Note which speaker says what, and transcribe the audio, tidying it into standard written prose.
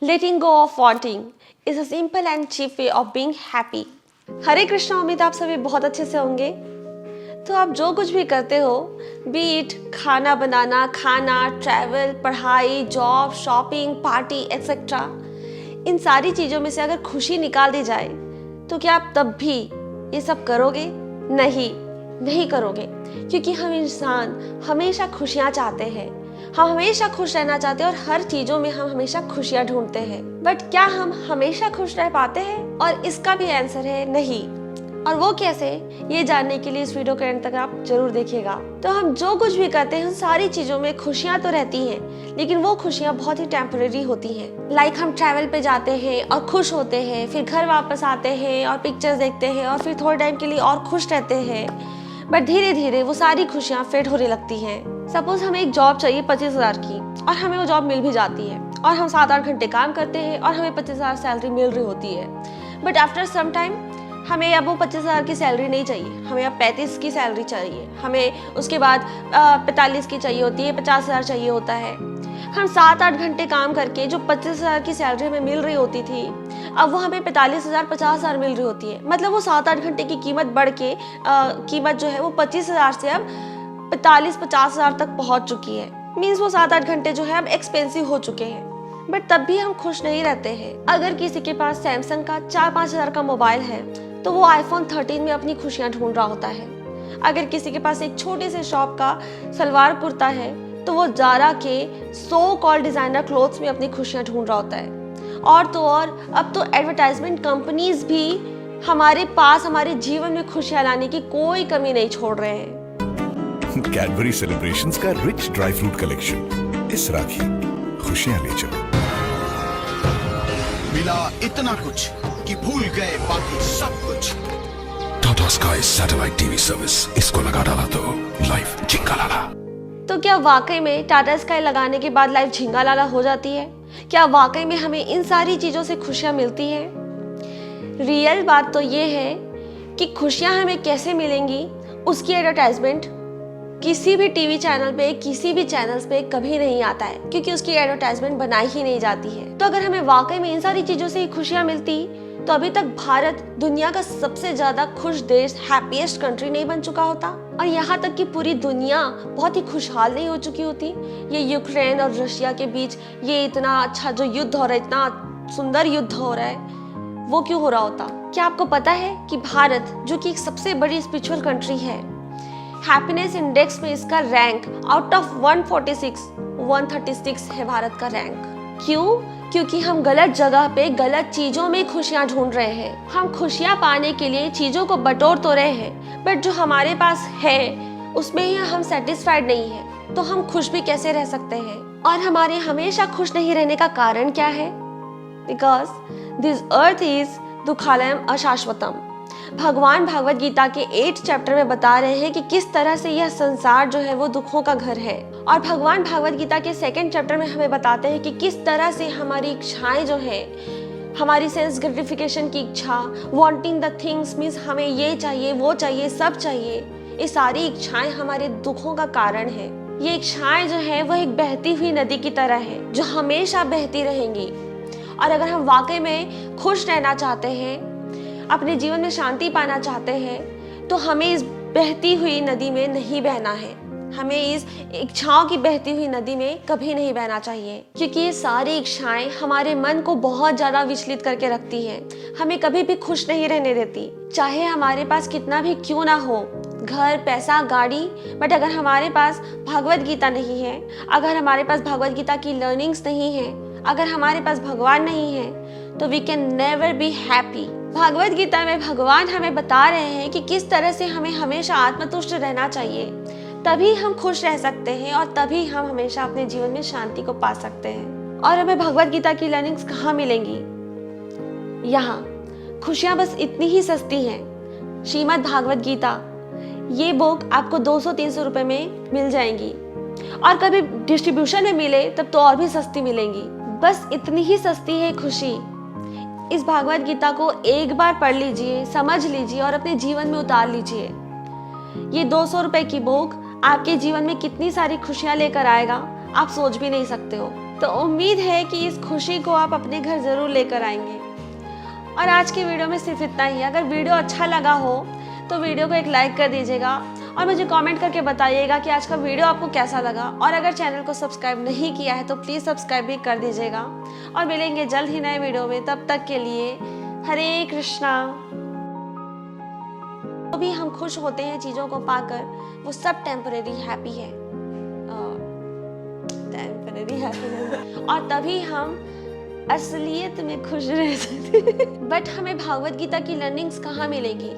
Speaker 1: Letting go of wanting is a simple and cheap way of being happy. हरे कृष्णा, उम्मीद आप सभी बहुत अच्छे से होंगे। तो आप जो कुछ भी करते हो, बीट खाना बनाना, खाना, ट्रैवल, पढ़ाई, जॉब, शॉपिंग, पार्टी एक्सेट्रा, इन सारी चीज़ों में से अगर खुशी निकाल दी जाए तो क्या आप तब भी ये सब करोगे? नहीं करोगे, क्योंकि हम इंसान हमेशा खुशियाँ चाहते हैं। हम हमेशा खुश रहना चाहते हैं और हर चीज़ों में हम हमेशा खुशियाँ ढूंढते हैं। बट क्या हम हमेशा खुश रह पाते हैं? और इसका भी आंसर है नहीं। और वो कैसे, ये जानने के लिए इस वीडियो के एंड तक आप जरूर देखिएगा। तो हम जो कुछ भी करते हैं उन सारी चीज़ों में खुशियाँ तो रहती हैं, लेकिन वो खुशियाँ बहुत ही टेम्परेरी होती हैं। लाइक हम ट्रैवल पे जाते हैं और खुश होते हैं, फिर घर वापस आते हैं और पिक्चर्स देखते हैं और फिर थोड़े टाइम के लिए और खुश रहते हैं। बट धीरे धीरे वो सारी खुशियाँ फेड होने लगती हैं। सपोज हमें एक जॉब चाहिए 25,000 की और हमें वो जॉब मिल भी जाती है और हम 7-8 घंटे काम करते हैं और हमें 25,000 सैलरी मिल रही होती है। बट आफ्टर सम टाइम हमें अब वो 25,000 की सैलरी नहीं चाहिए, हमें अब 35 की सैलरी चाहिए, हमें उसके बाद 45 की चाहिए होती है, 50,000 चाहिए होता है। हम 7-8 घंटे काम करके जो 25,000 की सैलरी हमें मिल रही होती थी, अब वो हमें 45,000 50,000 मिल रही होती है। मतलब वो 7-8 घंटे की कीमत बढ़ के कीमत जो है वो 25,000 से अब 45-50,000 तक पहुंच चुकी है। मीन्स वो 7-8 घंटे जो है अब एक्सपेंसिव हो चुके हैं। बट तब भी हम खुश नहीं रहते हैं। अगर किसी के पास सैमसंग का 4-5 हज़ार का मोबाइल है तो वो आईफोन 13 में अपनी खुशियाँ ढूंढ रहा होता है। अगर किसी के पास एक छोटे से शॉप का सलवार कुर्ता है तो वो जारा के सो कॉल डिजाइनर क्लोथ्स में अपनी खुशियाँ ढूंढ रहा होता है। और तो और अब तो एडवर्टाइजमेंट कंपनीज भी हमारे पास हमारे जीवन में खुशियाँ लाने की कोई कमी नहीं छोड़ रहे हैं।
Speaker 2: कैडबरी सेलिब्रेशंस का रिच ड्राई फ्रूट कलेक्शन इस राखी खुशियाँ ले चलो।
Speaker 3: मिला इतना कुछ कि भूल गए बाकी सब कुछ।
Speaker 2: Tata sky satellite TV service, इसको लगा डाला तो लाइफ झिंगा लाला।
Speaker 1: तो क्या वाकई में टाटा स्काई लगाने के बाद लाइफ झिंगा लाला हो जाती है? क्या वाकई में हमें इन सारी चीजों से खुशियां मिलती हैं? रियल बात तो ये है कि खुशियां हमें कैसे मिलेंगी उसकी एडवर्टाइजमेंट किसी भी टीवी चैनल पे, किसी भी चैनल्स पे कभी नहीं आता है, क्योंकि उसकी एडवर्टाइजमेंट बनाई ही नहीं जाती है। तो अगर हमें वाकई में इन सारी चीजों से खुशियां मिलती तो अभी तक भारत दुनिया का सबसे ज्यादा खुश देश, हैप्पीएस्ट कंट्री नहीं बन चुका होता, और यहाँ तक कि पूरी दुनिया बहुत ही खुशहाल नहीं हो चुकी होती। ये यूक्रेन और रशिया के बीच ये इतना अच्छा जो युद्ध हो रहा है, इतना सुंदर युद्ध हो रहा है, वो क्यों हो रहा होता? क्या आपको पता है कि भारत, जो कि एक सबसे बड़ी स्पिरिचुअल कंट्री है, हैप्पीनेस इंडेक्स में इसका रैंक आउट ऑफ 136 है भारत का रैंक। क्यों? क्योंकि हम गलत जगह पे गलत चीजों में खुशियां ढूंढ रहे हैं। हम खुशियां पाने के लिए चीजों को बटोर तो रहे हैं, बट जो हमारे पास है उसमें ही हम सेटिस्फाइड नहीं है, तो हम खुश भी कैसे रह सकते हैं? और हमारे हमेशा खुश नहीं रहने का कारण क्या है? बिकॉज दिस अर्थ इज दुखालयम अशाश्वतम। भगवान भागवत गीता के 8 चैप्टर में बता रहे हैं कि किस तरह से यह संसार जो है वो दुखों का घर है। और भगवान भागवत गीता के 2nd चैप्टर में हमें बताते हैं कि किस तरह से हमारी इच्छाएं जो है, हमारी सेंस ग्रेटिफिकेशन की इच्छा, वांटिंग द थिंग्स मीन्स हमें ये चाहिए, वो चाहिए, सब चाहिए, ये सारी इच्छाएं हमारे दुखों का कारण है। ये इच्छाएं जो है वो एक बहती हुई नदी की तरह है जो हमेशा बहती रहेंगी। और अगर हम वाकई में खुश रहना चाहते हैं, अपने जीवन में शांति पाना चाहते हैं, तो हमें इस बहती हुई नदी में नहीं बहना है। हमें इस इच्छाओं की बहती हुई नदी में कभी नहीं बहना चाहिए, क्योंकि ये सारी इच्छाएं हमारे मन को बहुत ज्यादा विचलित करके रखती हैं, हमें कभी भी खुश नहीं रहने देती। चाहे हमारे पास कितना भी क्यों ना हो, घर, पैसा, गाड़ी, बट अगर हमारे पास भगवत गीता नहीं है, अगर हमारे पास भगवत गीता की लर्निंग्स नहीं है, अगर हमारे पास भगवान नहीं है, तो we can never be happy. Bhagavad Gita में भगवान हमें बता रहे हैं कि किस तरह से हमें हमेशा आत्मतुष्ट रहना चाहिए, तभी हम खुश रह सकते हैं और तभी हम हमेशा अपने जीवन में शांति को पा सकते हैं। और हमें भगवत गीता की लर्निंग्स कहाँ मिलेंगी? यहाँ खुशियाँ बस इतनी ही सस्ती हैं। श्रीमद् भागवत गीता, ये बुक आपको 200-300 रुपए में मिल जाएंगी, और कभी डिस्ट्रीब्यूशन में मिले तब तो और भी सस्ती मिलेंगी। बस इतनी ही सस्ती है खुशी। इस भागवत गीता को एक बार पढ़ लीजिए, समझ लीजिए और अपने जीवन में उतार लीजिए। ये 200 रुपए की बुक आपके जीवन में कितनी सारी खुशियां लेकर आएगा आप सोच भी नहीं सकते हो। तो उम्मीद है कि इस खुशी को आप अपने घर ज़रूर लेकर आएंगे। और आज की वीडियो में सिर्फ इतना ही। अगर वीडियो अच्छा लगा हो तो वीडियो को एक लाइक कर दीजिएगा और मुझे कमेंट करके बताइएगा कि आज का वीडियो आपको कैसा लगा। और अगर चैनल को सब्सक्राइब नहीं किया है तो प्लीज़ सब्सक्राइब भी कर दीजिएगा। और मिलेंगे जल्द ही नए वीडियो में, तब तक के लिए हरे कृष्णा। तो भी हम खुश होते हैं चीज़ों को पाकर, वो सब टेम्परेरी हैप्पी है, टेम्परेरी हैप्पीनेस, और तभी हम असलियत में खुश रह सकते हैं। बट हमें भागवत गीता की लर्निंग्स कहाँ मिलेगी?